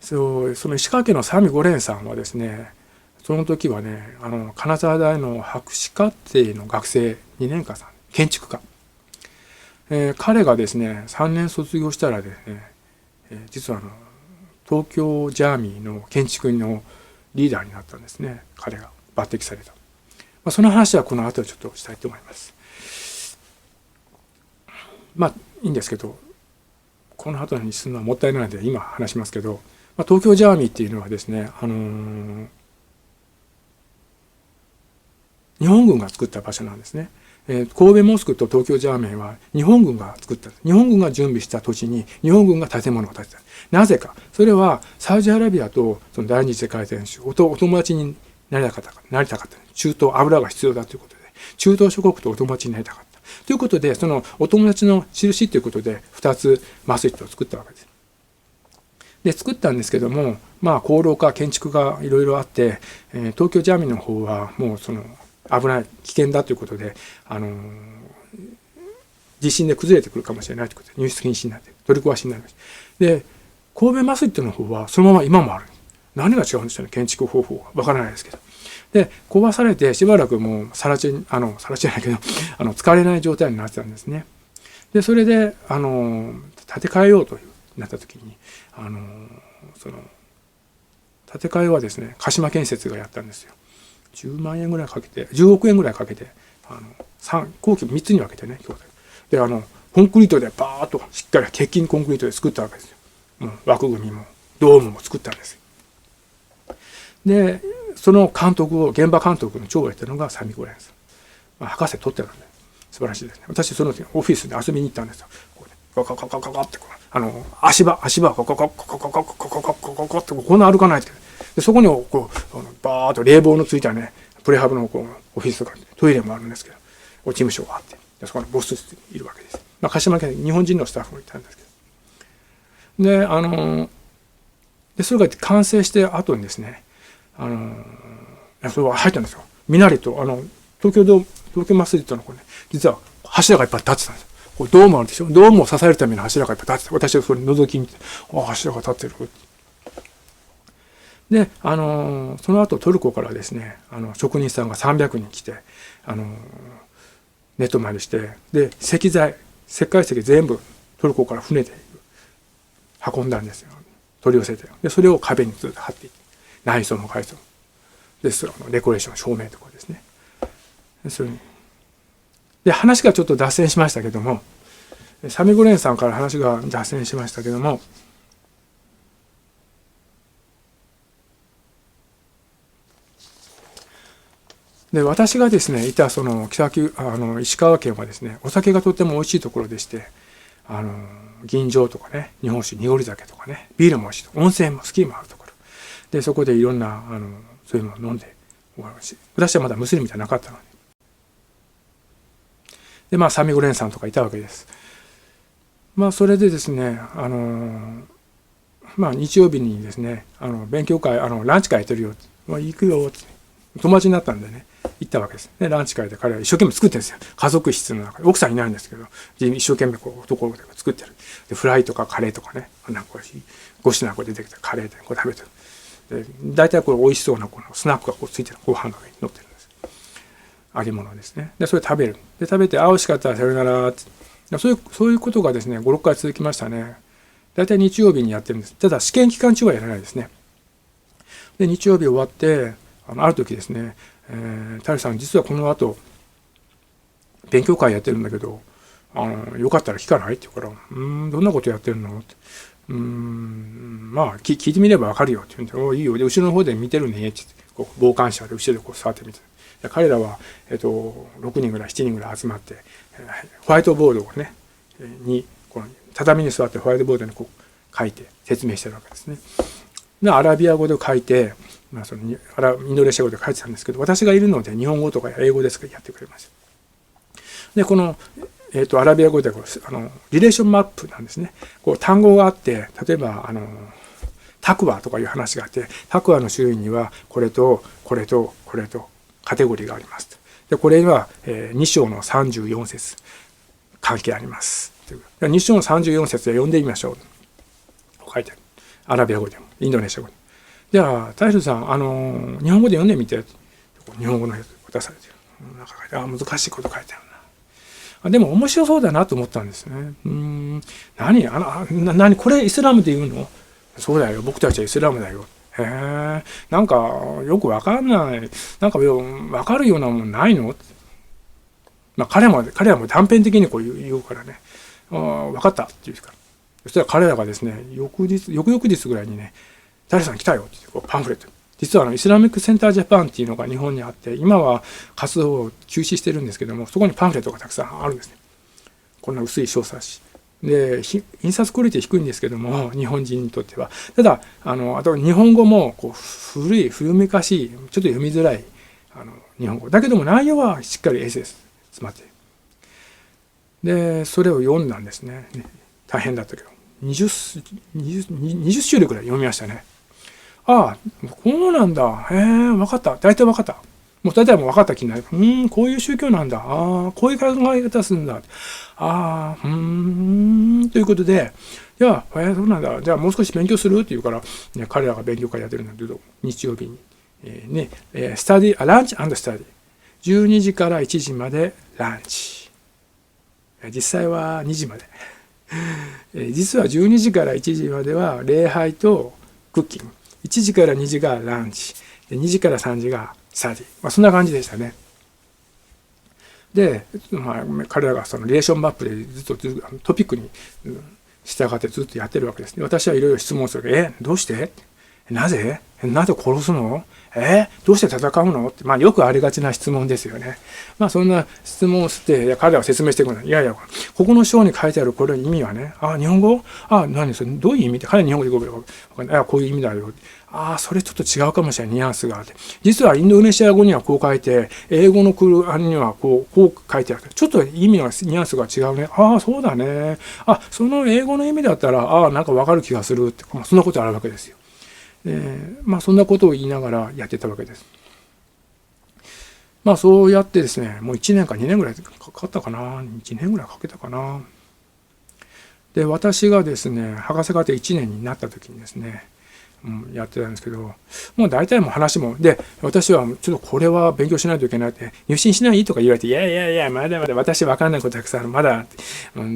その石川県の三味五蓮さんはですね、その時はね、金沢大の博士課程の学生2年間さん、建築家。彼がですね、3年卒業したらですね、実は東京ジャーミーの建築のリーダーになったんですね。彼が抜擢された。その話はこの後ちょっとしたいと思います。いいんですけど、この後にするのはもったいないので今話しますけど、東京ジャーミーっていうのはですね、日本軍が作った場所なんですね。神戸モスクと東京ジャーミーは日本軍が作った。日本軍が準備した土地に日本軍が建物を建てた。なぜか。それはサウジアラビアとその第二次世界戦争、お友達になりたかった。中東、油が必要だということで、中東諸国とお友達になりたかった。ということで、そのお友達の印ということで、2つマスジッドを作ったわけです。で、作ったんですけども、工廊化、建築がいろいろあって、東京ジャーミーの方はもうその危ない、危険だということで、地震で崩れてくるかもしれないということで、入室禁止になって、取り壊しになりました。で、神戸マスジッドの方はそのまま今もある。何が違うんでしょうね、建築方法は。わからないですけど。で、壊されてしばらくもうさら地じゃないけど、使われない状態になってたんですね。で、それで、建て替えようとなった時に、その、建て替えはですね、鹿島建設がやったんですよ。10万円ぐらいかけて、10億円ぐらいかけて、工期3つに分けてね、で、コンクリートでバーッとしっかり鉄筋コンクリートで作ったわけですよ。枠組みも、ドームも作ったんです。で、その監督を、現場監督の長をやったのが三味五蓮さん。博士取ってたんで、素晴らしいですね。私、その時オフィスに遊びに行ったんですよ。ガガガガガガって足場ガガガガガガガガガガってこんな歩かないと。で、そこにこう、バーッと冷房のついたね、プレハブのオフィスとかトイレもあるんですけど、事務所があって、そこにボス室にいるわけです。鹿島県日本人のスタッフもいたんですけど。で、それが完成して後にですね、それが入ったんですよ。みなりと、東京マスジッドの実は柱がいっぱい立ってたんですよ。これドームあるでしょ。ドームを支えるための柱がいっぱい立ってた。私はそれ覗きに行って、柱が立ってる。で、その後トルコからですね、職人さんが300人来て、ネットまでして、で、石灰石全部トルコから船で運んだんですよ。取り寄せて。で、それを壁にずっと貼っていって、内装も外装も。で、デコレーション、照明とかですね。で、話がちょっと脱線しましたけども、三味五蓮さんから話が脱線しましたけども、で、私がですね、いた石川県はですね、お酒がとっても美味しいところでして、吟醸とかね、日本酒、濁り酒とかね、ビールも美味しいと、温泉もスキーもあるところ。で、そこでいろんな、そういうのを飲んで、私はまだムスリムじゃなかったので。で、三味五蓮さんとかいたわけです。それでですね、日曜日にですね、勉強会、ランチ会やってるよ。行くよって。友達になったんでね、行ったわけです。で、ランチ会で彼は一生懸命作ってるんですよ。家族室の中で。奥さんいないんですけど、一生懸命ところで作ってる。で、フライとかカレーとかね、5品出てきたカレーで食べてる。で、大体美味しそうなスナックがついてるご飯の上に乗ってるんです。揚げ物ですね。で、それ食べる。で、食べて、美味しかったらさよならって。そういうことがですね、5、6回続きましたね。大体日曜日にやってるんです。ただ、試験期間中はやらないですね。で、日曜日終わって、ある時ですね、タリさん、実はこの後、勉強会やってるんだけど、よかったら聞かないって言うから、どんなことやってるのって。聞いてみればわかるよって言うんで、いいよ。で、後ろの方で見てるねって、傍観者で後ろで触ってみて。彼らは、6人ぐらい、7人ぐらい集まって、ホワイトボードをね、畳に座ってホワイトボードに書いて説明してるわけですね。で、アラビア語で書いて、インドネシア語で書いてたんですけど、私がいるので日本語とか英語ですからやってくれます。で、アラビア語でリレーションマップなんですね。単語があって、例えば、タクワとかいう話があって、タクワの種類にはこれとこれとこれとカテゴリーがあります。で、これは2章の34節関係あります。2章の34節で読んでみましょう。書いてアラビア語でもインドネシア語でも。じゃあ大将さん日本語で読んでみて。日本語のやつ渡されてる。なんか書いて難しいこと書いてあるな。でも面白そうだなと思ったんですね。何これイスラムで言うの？そうだよ、僕たちはイスラムだよ。へえ、なんかよくわかんない。なんかわかるようなもんないの？まあ彼らも断片的にこう言うからね。わかったって言うから。そしたら彼らがですね、翌々日ぐらいにね、誰さん来たよってこうパンフレット。実はイスラミックセンタージャパンっていうのが日本にあって、今は活動を休止してるんですけども、そこにパンフレットがたくさんあるんですね。こんな薄い小冊子。で、印刷クオリティ低いんですけども、日本人にとっては。ただ、あと日本語もこう古めかしい、ちょっと読みづらい日本語。だけども内容はしっかりエッセンス詰まっている。で、それを読んだんですね。大変だったけど。20種類くらい読みましたね。ああ、こうなんだ。へえ、分かった。大体分かった。もう大体もう分かった気になる。こういう宗教なんだ。ああ、こういう考え方するんだ。ああ、ということで、じゃあ、そうなんだ。じゃあもう少し勉強するって言うから、ね、彼らが勉強会やってるんだけど、日曜日に。ランチ&スタディ。12時から1時までランチ。実際は2時まで。実は12時から1時までは礼拝とクッキング。1時から2時がランチ。2時から3時がスタディ。そんな感じでしたね。で、彼らがそのリレーションマップでずっとトピックに従ってずっとやってるわけですね。私はいろいろ質問する。どうして？なぜ殺すの？どうして戦うのって、よくありがちな質問ですよね。そんな質問をして、彼らは説明してくる。いやいや、ここの章に書いてあるこれの意味はね、日本語？何それ、どういう意味って、彼は日本語でこういう意味だよ。それちょっと違うかもしれない、ニュアンスがあって。実はインドネシア語にはこう書いて、英語のクルアンにはこう書いてある。ちょっと意味のニュアンスが違うね。そうだね。その英語の意味だったら、なんかわかる気がするって、そんなことあるわけですよ。そんなことを言いながらやってたわけです。そうやってですね、もう1年か2年ぐらいかかったかな。1年ぐらいかけたかな。で、私がですね、博士課程1年になった時にですね、やってたんですけど、もう大体もう話も、で、私はちょっとこれは勉強しないといけないって、入信しないとか言われて、いや、まだまだ私分かんないことたくさんある、まだ、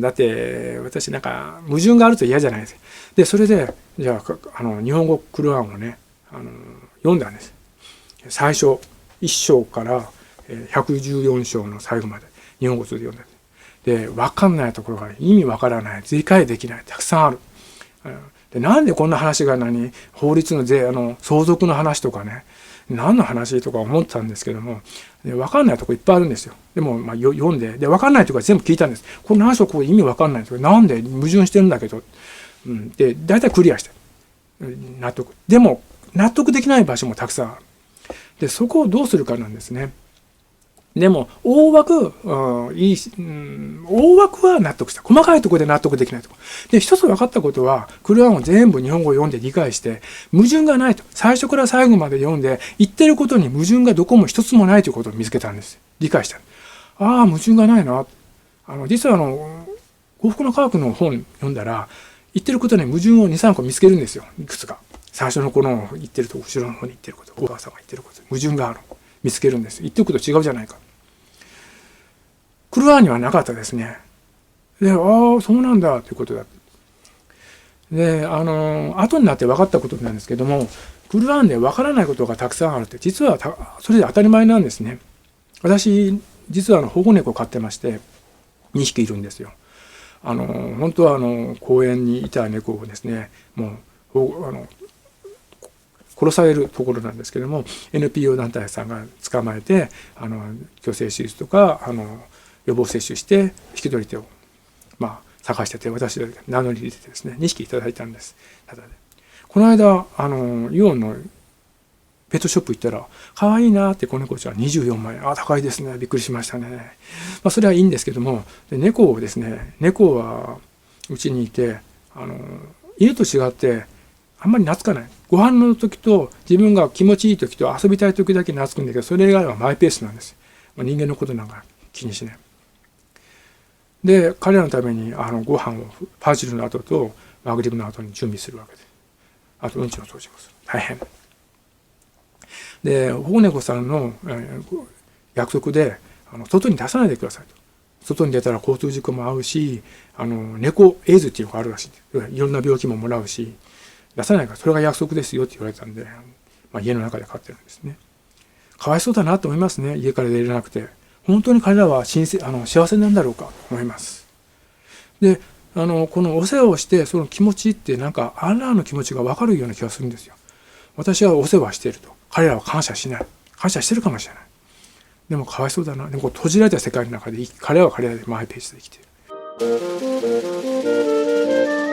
だって私なんか矛盾があると嫌じゃないですか。で、それで、じゃあ、日本語クルアンをね、読んだんです。最初、1章から114章の最後まで、日本語通で読んだんです。で、分かんないところが意味分からない、理解できない、たくさんある。で、なんでこんな話が法律の相続の話とかね、何の話とか思ってたんですけども、分かんないとこいっぱいあるんですよ。でも、読んで、分かんないとか全部聞いたんです。この話は意味分かんないとか、なんで矛盾してるんだけど、で、大体クリアして、納得。でも、納得できない場所もたくさんある。で、そこをどうするかなんですね。でも、大枠は納得した。細かいところで納得できないところ。で、一つ分かったことは、クルアンを全部日本語を読んで理解して、矛盾がないと。最初から最後まで読んで、言ってることに矛盾がどこも一つもないということを見つけたんです。理解した。矛盾がないな。実は幸福の科学の本読んだら、言ってることに矛盾を2、3個見つけるんですよ。いくつか。最初のこの言ってると、後ろの方に言ってること、お母さんが言ってること、矛盾がある。見つけるんです。言ってること違うじゃないか。クルアンにはなかったですね。で、そうなんだということだ。で、後になって分かったことなんですけども、クルアンで分からないことがたくさんあるって、実はそれで当たり前なんですね。私、実は保護猫を飼ってまして、2匹いるんですよ。本当は公園にいた猫をですね、もう、殺されるところなんですけども、NPO 団体さんが捕まえて、去勢手術とか、予防接種して引き取り手を探してて、私が名乗り出てですね、2匹いただいたんです。ただでこの間イオンのペットショップ行ったら、可愛いなって子猫ちゃん24万円。高いですね。びっくりしましたね。それはいいんですけども、猫をですね、猫はうちにいて、犬と違ってあんまり懐かない。ご飯の時と自分が気持ちいい時と遊びたい時だけ懐くんだけど、それ以外はマイペースなんです。人間のことなんか気にしない。で、彼らのためにご飯をパーチルの後とマグリブの後に準備するわけです。あとうんちの掃除もする。大変。で、保護猫さんの約束で、外に出さないでくださいと。外に出たら交通事故も合うし、猫エイズっていうのがあるらしい。いろんな病気ももらうし、出さないから、それが約束ですよって言われたんで、家の中で飼ってるんですね。かわいそうだなと思いますね。家から出れなくて。本当に彼らは幸せなんだろうかと思います。で、このお世話をして、その気持ちってなんか、アンラーの気持ちがわかるような気がするんですよ。私はお世話していると。彼らは感謝しない。感謝してるかもしれない。でもかわいそうだな。でも閉じられた世界の中で彼らは彼らでマイペースで生きている。